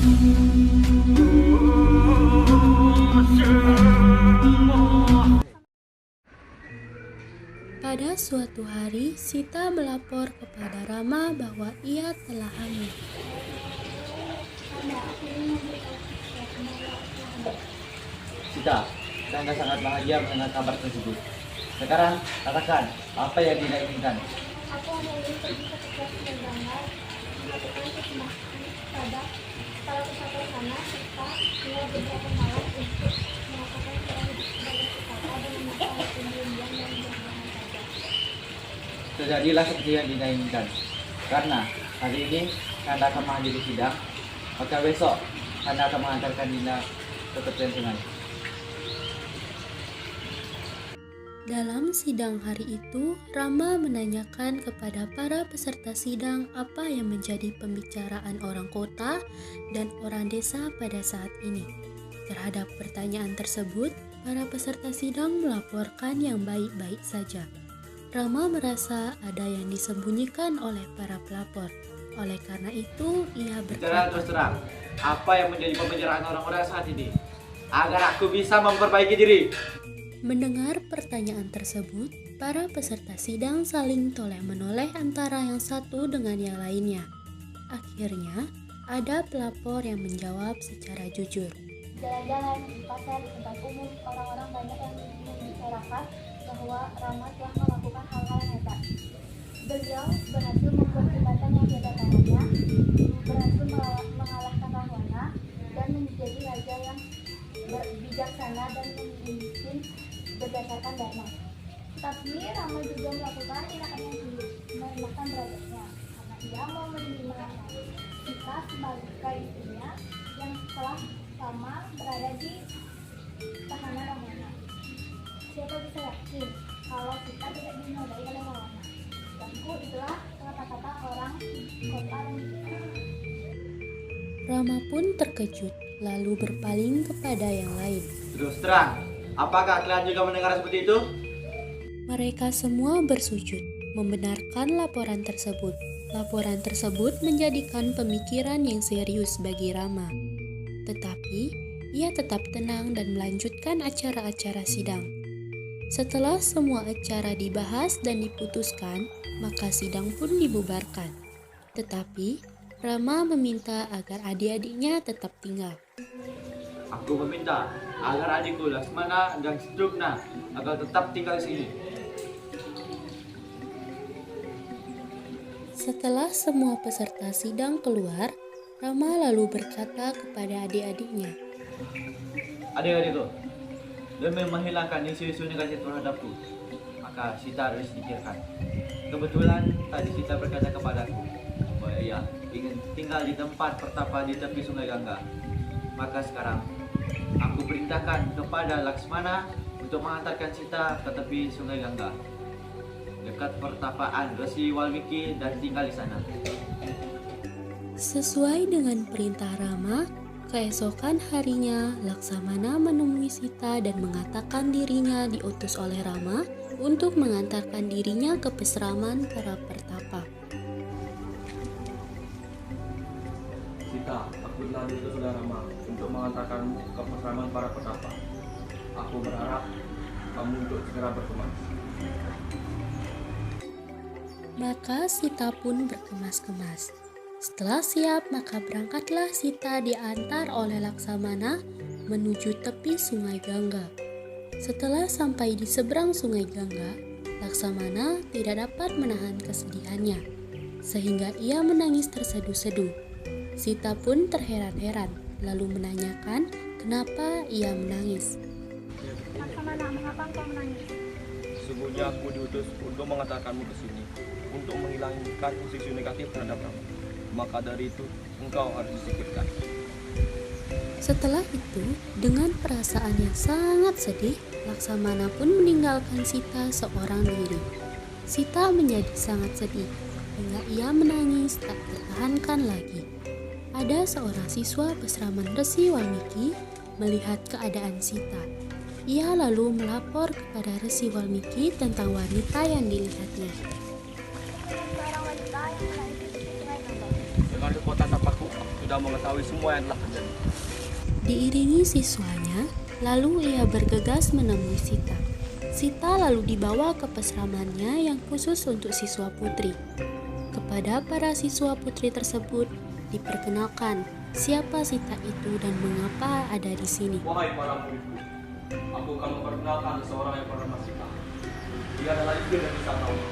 Pada suatu hari, Sita melapor kepada Rama bahwa ia telah hamil. Sita, Kanda sangat bahagia mendengar kabar tersebut. Sekarang, katakan, apa yang Dinda inginkan? Aku hanya ingin pergi ke sekolah penerbangan, melakukan persembahan pada para peserta sana, serta tinggal beberapa malam untuk merasakan cara hidup sebagai wisata dengan masalah pendidikan dan berjalan saja. Terjadilah seperti yang Dinda inginkan. Karena hari ini Kanda akan menghadiri sidang, maka besok Kanda akan mengantarkan Dinda ke tepian sungai. Dalam sidang hari itu, Rama menanyakan kepada para peserta sidang apa yang menjadi pembicaraan orang kota dan orang desa pada saat ini. Terhadap pertanyaan tersebut, para peserta sidang melaporkan yang baik-baik saja. Rama merasa ada yang disembunyikan oleh para pelapor. Oleh karena itu, ia Bicara terus terang, apa yang menjadi pembicaraan orang-orang saat ini? Agar aku bisa memperbaiki diri. Mendengar pertanyaan tersebut, para peserta sidang saling toleh-menoleh antara yang satu dengan yang lainnya. Akhirnya, ada pelapor yang menjawab secara jujur. Jalan-jalan di pasar, di tempat umum, orang-orang banyak yang membicarakan bahwa Rama telah melakukan hal-hal yang hebat. Beliau berhasil membuat jembatan yang tiada taranya, berhasil mengalahkan Rahwana, dan menjadi raja yang bijaksana dan memimpin berdasarkan dharma. Tapi Rama juga melakukan tindakan yang buruk, merendahkan derajatnya, karena ia mau menerima Sita sebagai istrinya yang telah lama berada di tahanan Rahwana. Siapa bisa yakin kalau Sita tidak dinodai oleh Rahwana? Tentu itulah kata-kata orang kota dan Rama pun terkejut, lalu berpaling kepada yang lain. Terus terang, apakah kalian juga mendengar seperti itu? Mereka semua bersujud, membenarkan laporan tersebut. Laporan tersebut menjadikan pemikiran yang serius bagi Rama. Tetapi, ia tetap tenang dan melanjutkan acara-acara sidang. Setelah semua acara dibahas dan diputuskan, maka sidang pun dibubarkan. Tetapi, Rama meminta agar adik-adiknya tetap tinggal. Aku meminta agar adikku Laksmana dan Setrugna agar tetap tinggal di sini. Setelah semua peserta sidang keluar, Rama lalu berkata kepada adik-adiknya, Adik-adikku, demi menghilangkan isu-isu negatif terhadapku, maka Sita harus disingkirkan. Kebetulan tadi Sita berkata kepadaku bahwa ia ingin tinggal di tempat pertapa di tepi Sungai Gangga. Maka sekarang aku perintahkan kepada Laksmana untuk mengantarkan Sita ke tepi Sungai Gangga, dekat pertapaan Resi Walmiki, dan tinggal di sana. Sesuai dengan perintah Rama, keesokan harinya Laksamana menemui Sita dan mengatakan dirinya diutus oleh Rama untuk mengantarkan dirinya ke peseraman para pertapa. Sita, aku telah diutus oleh Rama untuk mengantarkanmu ke peseraman para petapa. Aku berharap kamu untuk segera berkemas. Maka Sita pun berkemas-kemas. Setelah siap, maka berangkatlah Sita diantar oleh Laksamana menuju tepi Sungai Gangga. Setelah sampai di seberang Sungai Gangga, Laksamana tidak dapat menahan kesedihannya, sehingga ia menangis terseduh-seduh. Sita pun terheran-heran, lalu menanyakan kenapa ia menangis. Laksamana, mengapa engkau menangis? Sesungguhnya aku diutus untuk mengantarkanmu ke sini, untuk menghilangkan isu-isu negatif terhadap kamu. Maka dari itu, engkau harus disingkirkan. Setelah itu, dengan perasaan yang sangat sedih, Laksamana pun meninggalkan Sita seorang diri. Sita menjadi sangat sedih, hingga ia menangis tak tertahankan lagi. Ada seorang siswa peseraman Resi Walmiki melihat keadaan Sita. Ia lalu melapor kepada Resi Walmiki tentang wanita yang dilihatnya. Seorang wanita yang menangis di Sungai Gangga. Dengan kekuatan tapaku, aku sudah sudah mengetahui semua yang telah terjadi. Diiringi siswanya, lalu ia bergegas menemui Sita. Sita lalu dibawa ke pesramannya yang khusus untuk siswa putri. Kepada para siswa putri tersebut, diperkenalkan siapa Sita itu dan mengapa ada di sini. Wahai para muridku, aku akan memperkenalkan seseorang yang bernama Sita. Dia adalah ibu dari Satawa.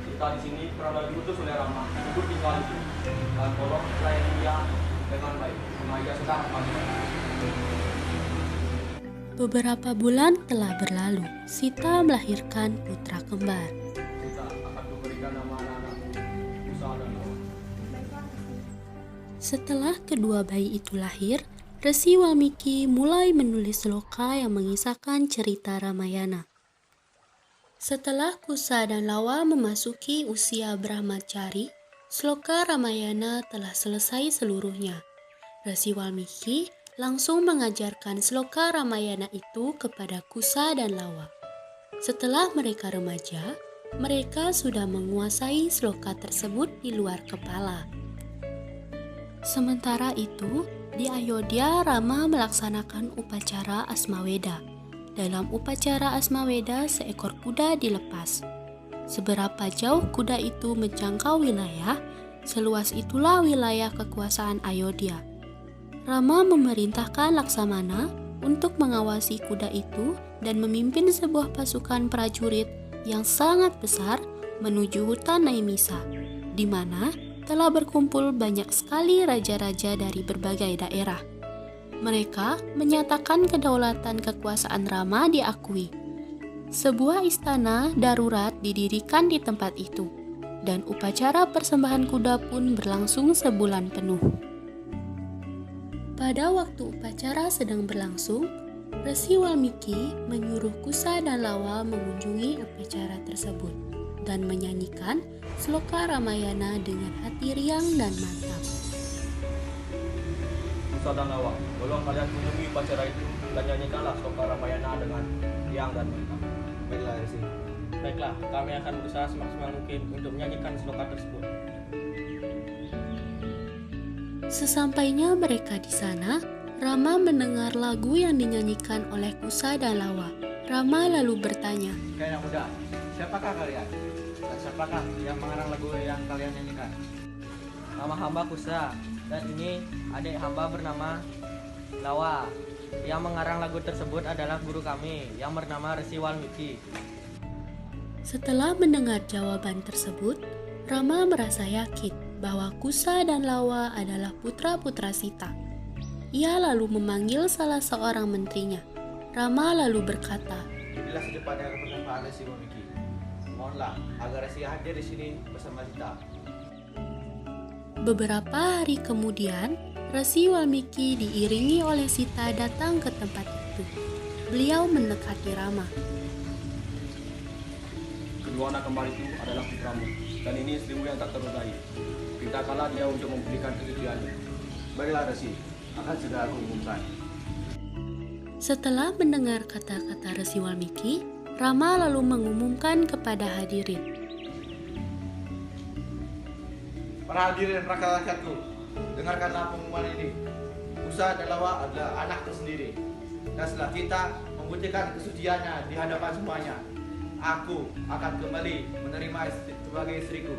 Sita di sini pernah diutus oleh Rama untuk tinggal di sini. Dan tolong layani dia dengan baik, karena ia sedang panjang. Beberapa bulan telah berlalu, Sita melahirkan putra kembar. Sita akan kuberikan nama anak-anakmu, Kusa dan Lawa. Setelah kedua bayi itu lahir, Resi Walmiki mulai menulis sloka yang mengisahkan cerita Ramayana. Setelah Kusa dan Lawa memasuki usia Brahmacari, sloka Ramayana telah selesai seluruhnya. Resi Walmiki langsung mengajarkan sloka Ramayana itu kepada Kusa dan Lawa. Setelah mereka remaja, mereka sudah menguasai sloka tersebut di luar kepala. Sementara itu, di Ayodhya Rama melaksanakan upacara Asmaweda. Dalam upacara Asmaweda, seekor kuda dilepas. Seberapa jauh kuda itu menjangkau wilayah, seluas itulah wilayah kekuasaan Ayodhya. Rama memerintahkan Laksamana untuk mengawasi kuda itu dan memimpin sebuah pasukan prajurit yang sangat besar menuju hutan Naimisa, di mana telah berkumpul banyak sekali raja-raja dari berbagai daerah. Mereka menyatakan kedaulatan kekuasaan Rama diakui. Sebuah istana darurat didirikan di tempat itu, dan upacara persembahan kuda pun berlangsung sebulan penuh. Pada waktu upacara sedang berlangsung, Resi Walmiki menyuruh Kusa dan Lawa mengunjungi upacara tersebut dan menyanyikan sloka Ramayana dengan hati riang dan mantap. Kusa dan Lawa, tolong kalian kunjungi upacara itu dan nyanyikanlah sloka Ramayana dengan riang dan mantap. Baiklah, Resi. Baiklah, kami akan berusaha semaksimal mungkin untuk menyanyikan sloka tersebut. Sesampainya mereka di sana, Rama mendengar lagu yang dinyanyikan oleh Kusa dan Lawa. Rama lalu bertanya, Hai anak muda, siapakah kalian? Dan siapakah yang mengarang lagu yang kalian nyanyikan? Nama hamba Kusa, dan ini adik hamba bernama Lawa. Yang mengarang lagu tersebut adalah guru kami yang bernama Resi Walmiki. Setelah mendengar jawaban tersebut, Rama merasa yakin bahwa Kusa dan Lawa adalah putra-putra Sita. Ia lalu memanggil salah seorang menterinya. Rama lalu berkata, Inilah secepatnya kepercayaan Resi Walmiki. Mohonlah agar Resi hadir di sini bersama kita. Beberapa hari kemudian, Resi Walmiki diiringi oleh Sita datang ke tempat itu. Beliau mendekati Rama. Kedua anak kembar itu adalah putramu, dan ini istrimu yang tak ternodai. Perintahkanlah dia untuk membuktikan kesuciannya. Baiklah, Resi. Akan segera aku umumkan. Setelah mendengar kata-kata Resi Walmiki, Rama lalu mengumumkan kepada hadirin. Para hadirin rakyat-rakyatku, dengarkanlah pengumuman ini. Kusa dan Lawa adalah anak tersendiri. Dan setelah kita membuktikan kesuciannya di hadapan semuanya, aku akan kembali menerima sebagai istriku.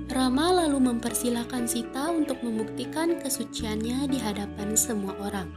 Rama lalu mempersilahkan Sita untuk membuktikan kesuciannya di hadapan semua orang.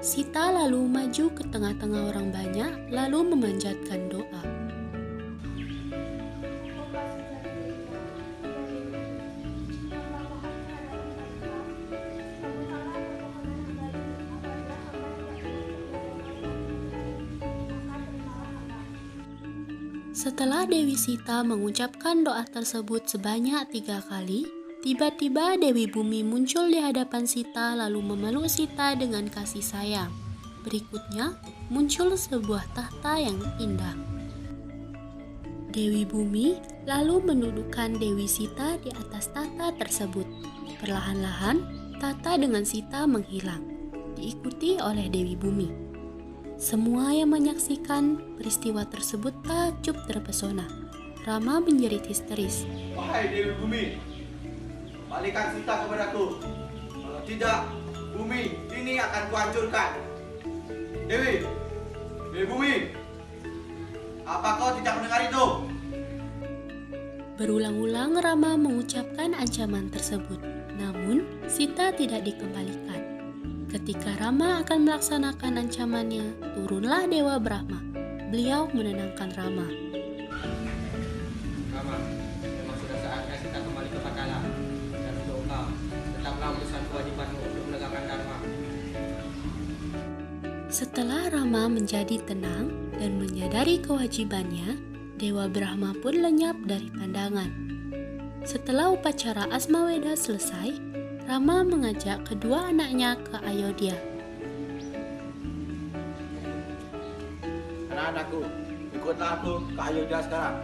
Sita lalu maju ke tengah-tengah orang banyak, lalu memanjatkan doa. Setelah Dewi Sita mengucapkan doa tersebut sebanyak 3 kali, tiba-tiba Dewi Bumi muncul di hadapan Sita lalu memeluk Sita dengan kasih sayang. Berikutnya, muncul sebuah tahta yang indah. Dewi Bumi lalu menundukkan Dewi Sita di atas tahta tersebut. Perlahan-lahan, tahta dengan Sita menghilang, diikuti oleh Dewi Bumi. Semua yang menyaksikan peristiwa tersebut takjub terpesona. Rama menjerit histeris. Wahai Dewi Bumi, kembalikan Sita kepadaku. Kalau tidak, bumi ini akan kuhancurkan. Dewi, Dewi Bumi, apa kau tidak mendengar itu? Berulang-ulang Rama mengucapkan ancaman tersebut, namun Sita tidak dikembalikan. Ketika Rama akan melaksanakan ancamannya, turunlah Dewa Brahma. Beliau menenangkan Rama. Rama, memang sudah saatnya kita kembali ke Patala. Dan untuk engkau, tetaplah urusan kewajibanmu untuk menegakkan dharma. Setelah Rama menjadi tenang dan menyadari kewajibannya, Dewa Brahma pun lenyap dari pandangan. Setelah upacara Asmaweda selesai, Rama mengajak kedua anaknya ke Ayodhya. Anak-anakku, ikutlah aku ke Ayodhya sekarang.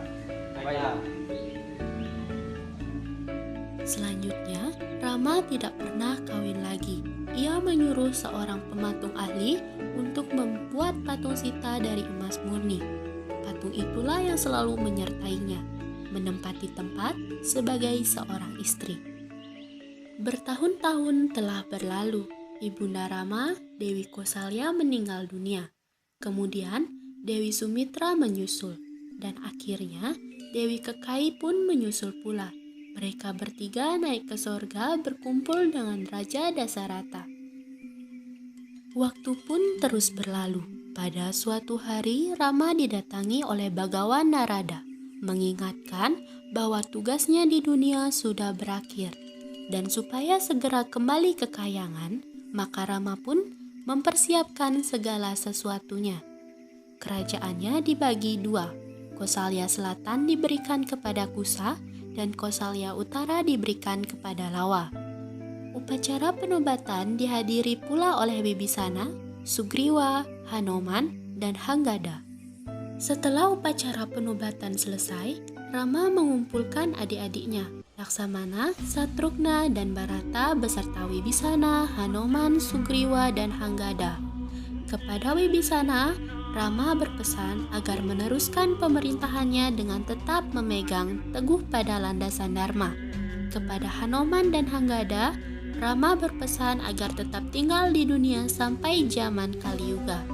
Baiklah. Selanjutnya, Rama tidak pernah kawin lagi. Ia menyuruh seorang pematung ahli untuk membuat patung Sita dari emas murni. Patung itulah yang selalu menyertainya, menempati tempat sebagai seorang istri. Bertahun-tahun telah berlalu. Ibunda Rama, Dewi Kosalya meninggal dunia. Kemudian Dewi Sumitra menyusul, dan akhirnya Dewi Kekai pun menyusul pula. Mereka bertiga naik ke sorga berkumpul dengan Raja Dasarata. Waktu pun terus berlalu. Pada suatu hari Rama didatangi oleh Bagawan Narada, mengingatkan bahwa tugasnya di dunia sudah berakhir. Dan supaya segera kembali ke kayangan, maka Rama pun mempersiapkan segala sesuatunya. Kerajaannya dibagi dua. Kosalya Selatan diberikan kepada Kusa dan Kosalya Utara diberikan kepada Lawa. Upacara penobatan dihadiri pula oleh Wibisana, Sugriwa, Hanoman, dan Hanggada. Setelah upacara penobatan selesai, Rama mengumpulkan adik-adiknya, Laksamana, Satrugna, dan Bharata beserta Wibisana, Hanoman, Sugriwa, dan Hanggada. Kepada Wibisana, Rama berpesan agar meneruskan pemerintahannya dengan tetap memegang teguh pada landasan Dharma. Kepada Hanoman dan Hanggada, Rama berpesan agar tetap tinggal di dunia sampai zaman Kali Yuga.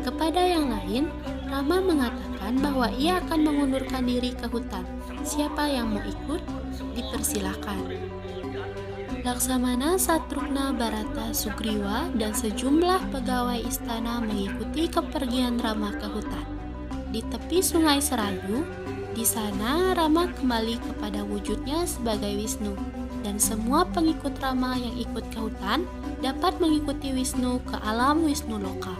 Kepada yang lain, Rama mengatakan bahwa ia akan mengundurkan diri ke hutan. Siapa yang mau ikut, dipersilahkan. Laksamana, Satrugna, Bharata, Sugriwa, dan sejumlah pegawai istana mengikuti kepergian Rama ke hutan. Di tepi sungai Serayu, di sana Rama kembali kepada wujudnya sebagai Wisnu, dan semua pengikut Rama yang ikut ke hutan dapat mengikuti Wisnu ke alam Wisnu Loka.